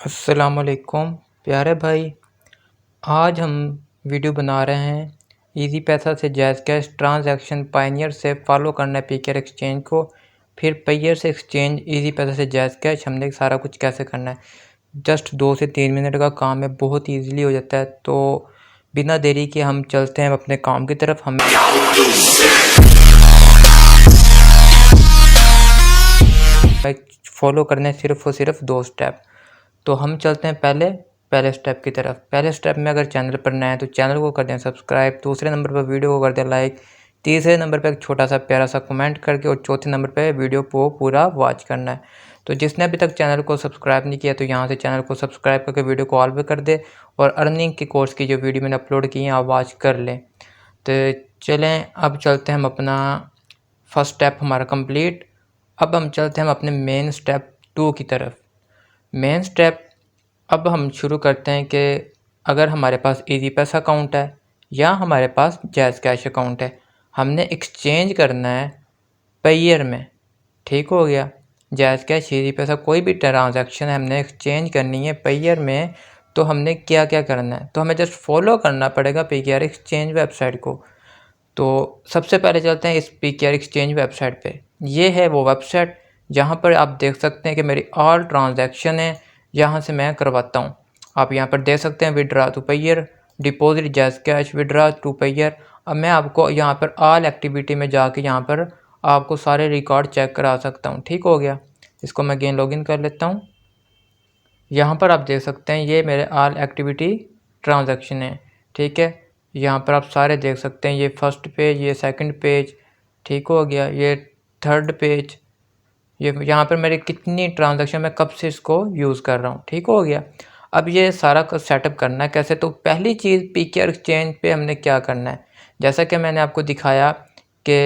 अस्सलामुअलैकुम प्यारे भाई, आज हम वीडियो बना रहे हैं इजी पैसा से जैज़ कैश ट्रांजैक्शन पायनियर से फॉलो करना है पीकेआर एक्सचेंज को। फिर पायनियर से एक्सचेंज इजी पैसा से जैज़ कैश हमने सारा कुछ कैसे करना है। जस्ट 2 से 3 मिनट का काम है, बहुत ईजिली हो जाता है। तो बिना देरी के हम चलते हैं अपने काम की तरफ। हमें फॉलो करने सिर्फ और सिर्फ 2 स्टेप। तो हम चलते हैं पहले स्टेप की तरफ। पहले स्टेप में अगर चैनल पर नए हैं तो चैनल को कर दें सब्सक्राइब, दूसरे नंबर पर वीडियो को कर दें लाइक, तीसरे नंबर पर एक छोटा सा प्यारा सा कमेंट करके, और चौथे नंबर पर वीडियो को पूरा वॉच करना है। तो जिसने अभी तक चैनल को सब्सक्राइब नहीं किया तो यहाँ से चैनल को सब्सक्राइब करके वीडियो को ऑल पे कर दे, और अर्निंग के कोर्स की जो वीडियो मैंने अपलोड की है आप वॉच कर लें। तो चलें अब चलते हैं हम अपना फर्स्ट स्टेप हमारा कंप्लीट। अब हम चलते हैं हम अपने मेन स्टेप 2 की तरफ। मेन स्टेप अब हम शुरू करते हैं कि अगर हमारे पास इजी पैसा अकाउंट है या हमारे पास जैज़ कैश अकाउंट है, हमने एक्सचेंज करना है पायनियर में। ठीक हो गया, जैज़ कैश इजी पैसा कोई भी ट्रांजैक्शन हमने एक्सचेंज करनी है पायनियर में, तो हमने क्या क्या करना है, तो हमें जस्ट फॉलो करना पड़ेगा पीकेआर एक्सचेंज वेबसाइट को। तो सबसे पहले चलते हैं इस पीकेआर एक्सचेंज वेबसाइट पे। ये है वो वेबसाइट जहाँ पर आप देख सकते हैं कि मेरी ऑल ट्रांजैक्शन है, यहाँ से मैं करवाता हूँ। आप यहाँ पर देख सकते हैं withdraw to Payoneer, deposit JazzCash, withdraw to Payoneer. अब मैं आपको यहाँ पर ऑल एक्टिविटी में जाके यहाँ पर आपको सारे रिकॉर्ड चेक करा सकता हूँ। ठीक हो गया, इसको मैं अगेन लॉगिन कर लेता हूँ। यहाँ पर आप देख सकते हैं ये मेरे ऑल एक्टिविटी ट्रांजैक्शन है। ठीक है, यहाँ पर आप सारे देख सकते हैं, ये फर्स्ट पेज, ये सेकंड पेज, ठीक हो गया, ये थर्ड पेज, ये यहाँ पर मेरी कितनी ट्रांजैक्शन मैं कब से इसको यूज़ कर रहा हूँ। ठीक हो गया, अब ये सारा कुछ सेटअप करना है कैसे। तो पहली चीज़ पीकेआर एक्सचेंज पे हमने क्या करना है, जैसा कि मैंने आपको दिखाया कि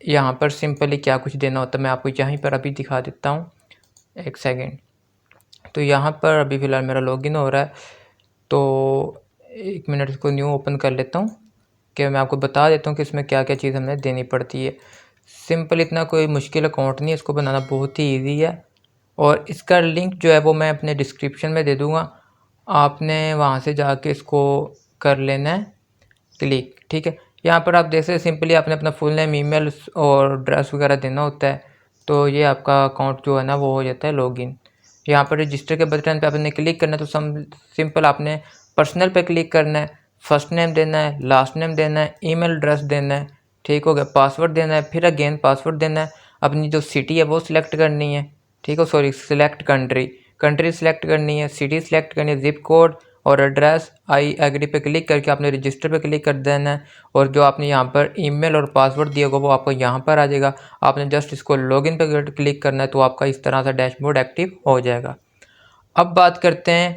यहाँ पर सिंपली क्या कुछ देना होता है। मैं आपको यहीं पर अभी दिखा देता हूँ, एक सेकेंड। तो यहाँ पर अभी फ़िलहाल मेरा लॉगिन हो रहा है, तो 1 मिनट इसको न्यू ओपन कर लेता हूँ कि मैं आपको बता देता हूँ कि इसमें क्या क्या चीज़ हमें देनी पड़ती है। सिंपल, इतना कोई मुश्किल अकाउंट नहीं है, इसको बनाना बहुत ही इजी है। और इसका लिंक जो है वो मैं अपने डिस्क्रिप्शन में दे दूँगा, आपने वहाँ से जाके इसको कर लेना है क्लिक। ठीक है, यहाँ पर आप देख सकते सिंपली आपने अपना फुल नेम, ईमेल और एड्रेस वगैरह देना होता है। तो ये आपका अकाउंट जो है ना वो हो जाता है लॉगिन। यहाँ पर रजिस्टर के बटन पे आपने क्लिक करना है, तो सिंपल आपने पर्सनल पे क्लिक करना है, फर्स्ट नेम देना है, लास्ट नेम देना है, ईमेल एड्रेस देना है। ठीक हो गया, पासवर्ड देना है, फिर अगेन पासवर्ड देना है। अपनी जो सिटी है वो सिलेक्ट करनी है। ठीक है, सॉरी सिलेक्ट कंट्री सिलेक्ट करनी है, सिटी सिलेक्ट करनी है, जिप कोड और एड्रेस। आई एग्री पे क्लिक करके आपने रजिस्टर पे क्लिक कर देना है, और जो आपने यहाँ पर ईमेल और पासवर्ड दिया होगा वो आपको यहाँ पर आ जाएगा। आपने जस्ट इसको लॉगिन पे क्लिक करना है, तो आपका इस तरह से डैशबोर्ड एक्टिव हो जाएगा। अब बात करते हैं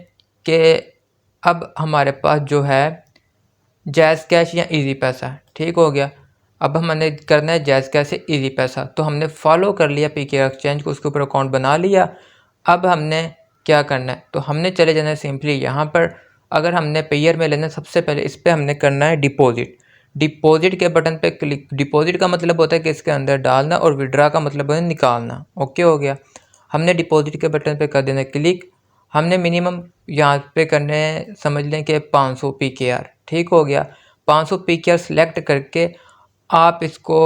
कि अब हमारे पास जो है जैज़ कैश या इजी पैसा। ठीक हो गया, अब हमने करना है जैज़ कैश से इजी पैसा। तो हमने फॉलो कर लिया पीकेआर एक्सचेंज को, उसके ऊपर अकाउंट बना लिया। अब हमने क्या करना है, तो हमने चले जाना है सिंपली यहाँ पर। अगर हमने पायनियर में लेना है, सबसे पहले इस पर हमने करना है डिपॉजिट। डिपॉजिट के बटन पे क्लिक। डिपॉजिट का मतलब होता है कि इसके अंदर डालना, और विड्रा का मतलब है निकालना। ओके हो गया, हमने डिपॉजिट के बटन पे कर देना है क्लिक। हमने मिनिमम यहाँ पे करने समझ लें कि 500 पीकेआर। ठीक हो गया, 500 पीकेआर सिलेक्ट करके आप इसको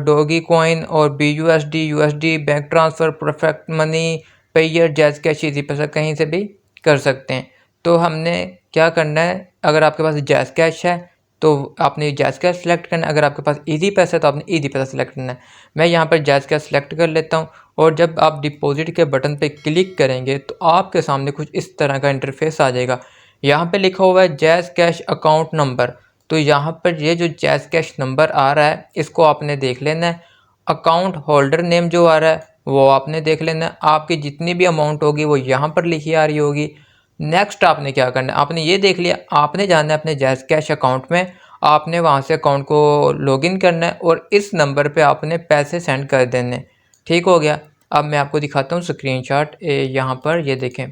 डॉगी कॉइन और BUSD, USD, bank transfer, perfect money, Pioneer, jazz cash, easy पैसा कहीं से भी कर सकते हैं। तो हमने क्या करना है, अगर आपके पास जैज़ कैश है तो आपने जैज़ कैश सेलेक्ट करना है, अगर आपके पास इजी पैसा है तो आपने इजी पैसा सेलेक्ट करना है। मैं यहाँ पर जैज़ कैश सेलेक्ट कर लेता हूँ, और जब आप डिपॉजिट के बटन पे क्लिक करेंगे तो आपके सामने कुछ इस तरह का इंटरफेस आ जाएगा। यहाँ पे लिखा हुआ है जैज़ कैश अकाउंट नंबर। तो यहाँ पर ये जो जैज़ कैश नंबर आ रहा है इसको आपने देख लेना है। अकाउंट होल्डर नेम जो आ रहा है वो आपने देख लेना है। आपकी जितनी भी अमाउंट होगी वो यहाँ पर लिखी आ रही होगी। नेक्स्ट आपने क्या करना है, आपने ये देख लिया, आपने जाना है अपने जैज़ कैश अकाउंट में, आपने वहाँ से अकाउंट को लॉगिन करना है, और इस नंबर पे आपने पैसे सेंड कर देने। ठीक हो गया, अब मैं आपको दिखाता हूँ स्क्रीनशॉट। यहाँ पर ये देखें,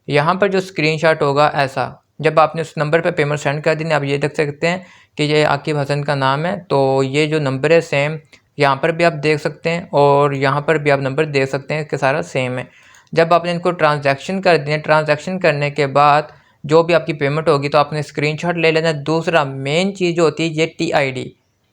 यहाँ पर जो स्क्रीनशॉट होगा ऐसा, जब आपने उस नंबर पे पेमेंट सेंड कर दी, आप ये देख सकते हैं कि ये आकिब हसन का नाम है। तो ये जो नंबर है सेम यहाँ पर भी आप देख सकते हैं, और यहाँ पर भी आप नंबर देख सकते हैं कि सारा सेम है। जब आपने इनको ट्रांजैक्शन कर दिए, ट्रांजैक्शन करने के बाद जो भी आपकी पेमेंट होगी तो आपने स्क्रीनशॉट ले लेना। दूसरा मेन चीज़ होती है ये TID,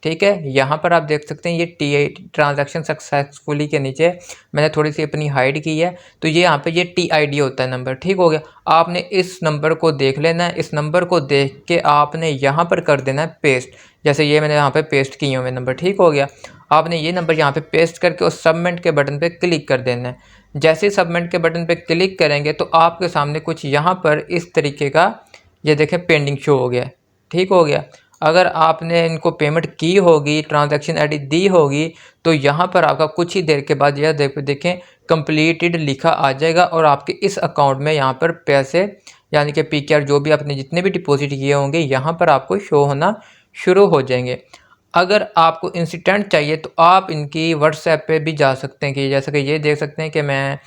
ठीक है। यहाँ पर आप देख सकते हैं ये ट्रांजैक्शन सक्सेसफुली के नीचे मैंने थोड़ी सी अपनी हाइड की है, तो ये यहाँ पे ये TID होता है नंबर, ठीक हो गया। आपने इस नंबर को देख लेना है, इस नंबर को देख के आपने यहाँ पर कर देना है पेस्ट। जैसे ये मैंने यहाँ पे पेस्ट किए हुए नंबर, ठीक हो गया। आपने ये नंबर यहाँ पे पेस्ट करके उस सबमिट के बटन पे क्लिक कर देना है। जैसे ही सबमिट के बटन पे क्लिक करेंगे तो आपके सामने कुछ यहाँ पर इस तरीके का ये देखें पेंडिंग शो हो गया, ठीक हो गया। अगर आपने इनको पेमेंट की होगी, ट्रांजैक्शन ID दी होगी, तो यहाँ पर आपका कुछ ही देर के बाद यह देखें कंप्लीटेड लिखा आ जाएगा और आपके इस अकाउंट में यहाँ पर पैसे यानी कि PKR जो भी आपने जितने भी डिपॉजिट किए होंगे यहाँ पर आपको शो होना शुरू हो जाएंगे। अगर आपको इंस्टेंट चाहिए तो आप इनकी व्हाट्सएप पे भी जा सकते हैं, कि जैसा कि ये देख सकते हैं कि मैं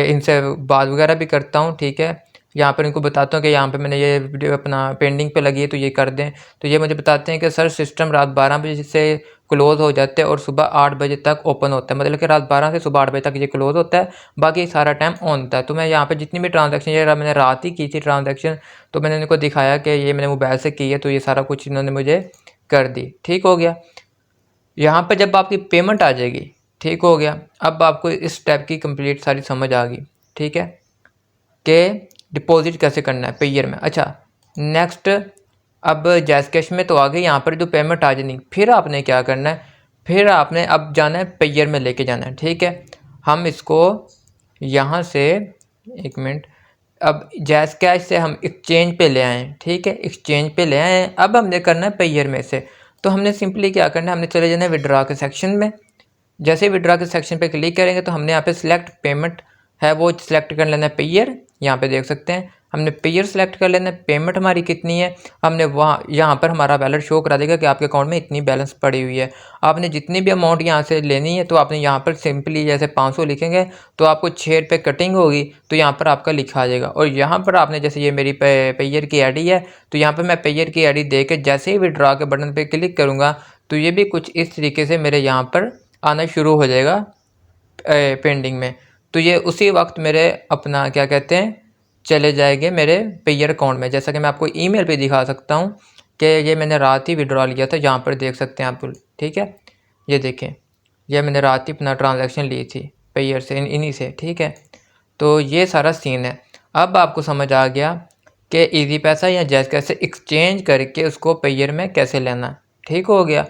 इनसे बात वगैरह भी करता हूँ, ठीक है। यहाँ पर इनको बताता हूँ कि यहाँ पे मैंने ये वीडियो अपना पेंडिंग पे लगी है तो ये कर दें। तो ये मुझे बताते हैं कि सर सिस्टम रात 12 बजे से क्लोज़ हो जाते हैं और सुबह 8 बजे तक ओपन होता है, मतलब कि रात 12 से सुबह 8 बजे तक ये क्लोज़ होता है, बाकी सारा टाइम ऑन होता है। तो मैं यहाँ पे जितनी भी ट्रांजैक्शन ये मैंने रात ही की थी ट्रांजैक्शन, तो मैंने इनको दिखाया कि ये मैंने मोबाइल से की है, तो ये सारा कुछ इन्होंने मुझे कर दी, ठीक हो गया। यहाँ पर जब आपकी पेमेंट आ जाएगी, ठीक हो गया। अब आपको इस स्टेप की कंप्लीट सारी समझ आ गई, ठीक है, कि डिपॉजिट कैसे करना है पेयर में। अच्छा नेक्स्ट, अब जैज़ कैश में तो आ गई, यहाँ पर जो पेमेंट आ जानी, फिर आपने क्या करना है, फिर आपने अब जाना है पेयर में लेके जाना है, ठीक है। हम इसको यहाँ से एक मिनट, अब जैज़ कैश से हम एक्सचेंज पे ले आए, ठीक है, एक्सचेंज पे ले आए। अब हमने करना है पेयर में से, तो हमने सिंपली क्या करना है, हमने चले जाना है विड्रॉ के सेक्शन में। जैसे विड्रॉ के सेक्शन पे क्लिक करेंगे तो हमने यहाँ पे सिलेक्ट पेमेंट है वो सिलेक्ट कर लेना है पेयर। यहाँ पे देख सकते हैं हमने पेयर सेलेक्ट कर लेना है। पेमेंट हमारी कितनी है, हमने वहाँ यहाँ पर हमारा बैलेंस शो करा देगा कि आपके अकाउंट में इतनी बैलेंस पड़ी हुई है। आपने जितनी भी अमाउंट यहाँ से लेनी है तो आपने यहाँ पर सिंपली जैसे 500 लिखेंगे तो आपको 6 रुपये कटिंग होगी, तो यहाँ पर आपका लिखा आ जाएगा। और यहाँ पर आपने जैसे ये मेरी पेयर की ID है, तो यहाँ पर मैं पेयर की ID दे के जैसे ही विड्रॉ के बटन पर क्लिक करूँगा तो ये भी कुछ इस तरीके से मेरे यहाँ पर आना शुरू हो जाएगा पेंडिंग में। तो ये उसी वक्त मेरे अपना क्या कहते हैं चले जाएंगे मेरे पेयर अकाउंट में। जैसा कि मैं आपको ईमेल पे दिखा सकता हूँ कि ये मैंने रात ही विड्रॉ लिया था, यहाँ पर देख सकते हैं आप, ठीक है। ये देखें ये मैंने रात ही अपना ट्रांजैक्शन ली थी पेयर से इन्हीं से, ठीक है। तो ये सारा सीन है। अब आपको समझ आ गया कि ईजी पैसा या जैज़ कैसे एक्सचेंज करके उसको पेयर में कैसे लेना, ठीक हो गया।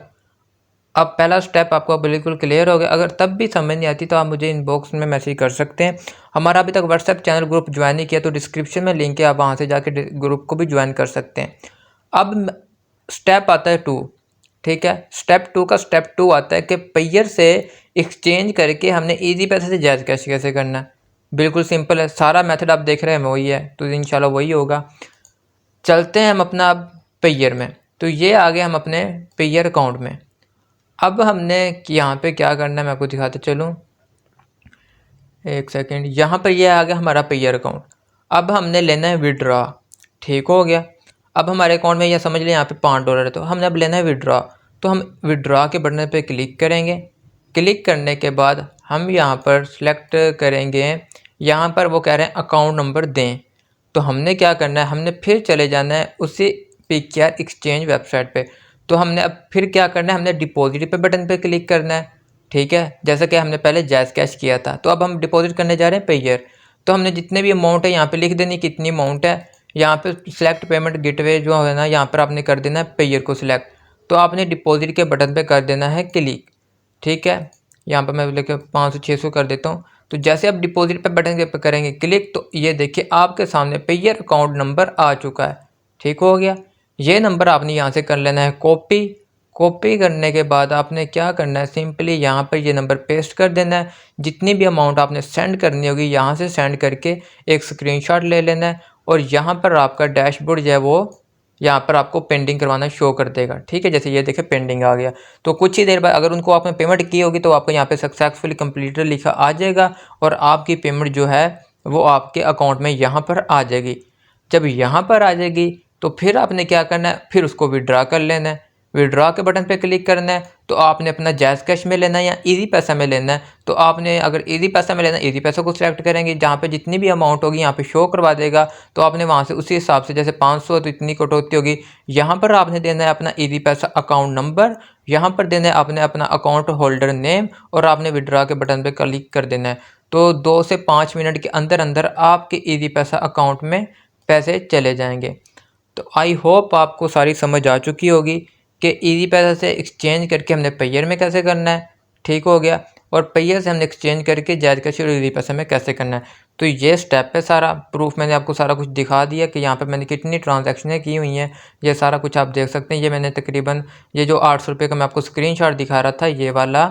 अब पहला स्टेप आपको बिल्कुल क्लियर हो गया। अगर तब भी समझ नहीं आती तो आप मुझे इनबॉक्स में मैसेज कर सकते हैं। हमारा अभी तक व्हाट्सएप चैनल ग्रुप ज्वाइन नहीं किया तो डिस्क्रिप्शन में लिंक है, आप वहाँ से जाके ग्रुप को भी ज्वाइन कर सकते हैं। अब स्टेप आता है 2, ठीक है। स्टेप 2 का स्टेप 2 आता है कि पेयर से एक्सचेंज करके हमने ईजी पैसे से जैज़ कैश कैसे करना है। बिल्कुल सिंपल है, सारा मेथड आप देख रहे हैं वही है, तो इंशाल्लाह वही होगा। चलते हैं हम अपना अब पेयर में। तो ये आ गए हम अपने पेयर अकाउंट में। अब हमने यहाँ पे क्या करना है मैं आपको दिखाते चलूँ, एक सेकेंड। यहाँ पर ये आ गया हमारा पेयर अकाउंट। अब हमने लेना है विड्रॉ, ठीक हो गया। अब हमारे अकाउंट में यह समझ लें यहाँ पे $5 है, तो हमने अब लेना है विड्रॉ। तो हम विड्रॉ के बटन पे क्लिक करेंगे। क्लिक करने के बाद हम यहाँ पर सिलेक्ट करेंगे, यहाँ पर वो कह रहे हैं अकाउंट नंबर दें। तो हमने क्या करना है, हमने फिर चले जाना है उसी PKR एक्सचेंज वेबसाइट पे। तो हमने अब फिर क्या करना है, हमने डिपॉजिट पे बटन पे क्लिक करना है, ठीक है, जैसा कि हमने पहले जैज़ कैश किया था। तो अब हम डिपॉजिट करने जा रहे हैं पेयर। तो हमने जितने भी अमाउंट है यहाँ पे लिख देनी कितनी अमाउंट है। यहाँ पे सिलेक्ट पेमेंट गेटवे जो है ना, यहाँ पर आपने कर देना है पेयर को सिलेक्ट। तो आपने डिपॉजिट के बटन पे कर देना है क्लिक, ठीक है। यहाँ पर मैं लेके 500-600 कर देता हूँ। तो जैसे आप डिपॉजिट पे बटन पे करेंगे क्लिक, तो ये देखिए आपके सामने पेयर अकाउंट नंबर आ चुका है, ठीक हो गया। ये नंबर आपने यहाँ से कर लेना है कॉपी। कॉपी करने के बाद आपने क्या करना है, सिंपली यहाँ पर ये नंबर पेस्ट कर देना है। जितनी भी अमाउंट आपने सेंड करनी होगी यहाँ से सेंड करके एक स्क्रीनशॉट ले लेना है, और यहाँ पर आपका डैशबोर्ड जो है वो यहाँ पर आपको पेंडिंग करवाना शो कर देगा, ठीक है। जैसे ये देखें पेंडिंग आ गया, तो कुछ ही देर बाद अगर उनको आपने पेमेंट की होगी तो आपको यहाँ पे सक्सेसफुली कंप्लीटेड लिखा आ जाएगा, और आपकी पेमेंट जो है वो आपके अकाउंट में यहाँ पर आ जाएगी। जब यहाँ पर आ जाएगी तो फिर आपने क्या करना है, फिर उसको विड्रा कर लेना है। विड्रॉ के बटन पे क्लिक करना है तो आपने अपना जैज़ कैश में लेना है या इजी पैसा में लेना है। तो आपने अगर इजी पैसा में लेना है, इजी पैसा को सिलेक्ट करेंगे, जहाँ पे जितनी भी अमाउंट होगी यहाँ पे शो करवा देगा। तो आपने वहाँ से उसी हिसाब से, जैसे 500 तो इतनी कटौती होगी, यहाँ पर आपने देना है अपना इजी पैसा अकाउंट नंबर, यहाँ पर देना है आपने अपना अकाउंट होल्डर नेम और आपने विड्रॉ के बटन पे क्लिक कर देना है। तो 2 से 5 मिनट के अंदर अंदर आपके इजी पैसा अकाउंट में पैसे चले जाएंगे। तो आई होप आपको सारी समझ आ चुकी होगी कि इजी पैसा से एक्सचेंज करके हमने पेयर में कैसे करना है, ठीक हो गया, और पेयर से हमने एक्सचेंज करके जायज़ कैश और इजी पैसा में कैसे करना है। तो ये स्टेप है, सारा प्रूफ मैंने आपको सारा कुछ दिखा दिया कि यहाँ पे मैंने कितनी ट्रांजैक्शनें की हुई हैं। ये सारा कुछ आप देख सकते हैं। ये मैंने तकरीबन ये जो 800 रुपये का मैं आपको स्क्रीनशॉट दिखा रहा था, ये वाला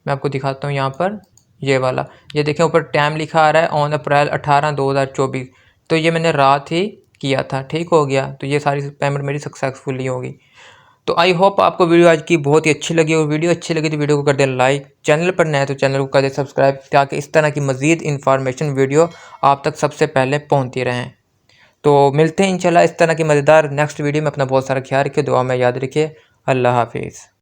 मैं आपको दिखाता हूँ यहाँ पर, ये वाला, ये देखें ऊपर टाइम लिखा आ रहा है ऑन अप्रैल 18 2024। तो ये मैंने रात ही किया था, ठीक हो गया। तो ये सारी पेमेंट मेरी सक्सेसफुली होगी। तो आई होप आपको वीडियो आज की बहुत ही अच्छी लगी, और वीडियो अच्छी लगी तो वीडियो को कर दें लाइक, चैनल पर नया है तो चैनल को कर दें सब्सक्राइब, ताकि इस तरह की मज़ीद इन्फॉर्मेशन वीडियो आप तक सबसे पहले पहुंचती रहें। तो मिलते हैं इंशाल्लाह इस तरह की मज़ेदार नेक्स्ट वीडियो में। अपना बहुत सारा ख्याल रखिए, दुआ में याद रखिए। अल्लाह हाफिज़।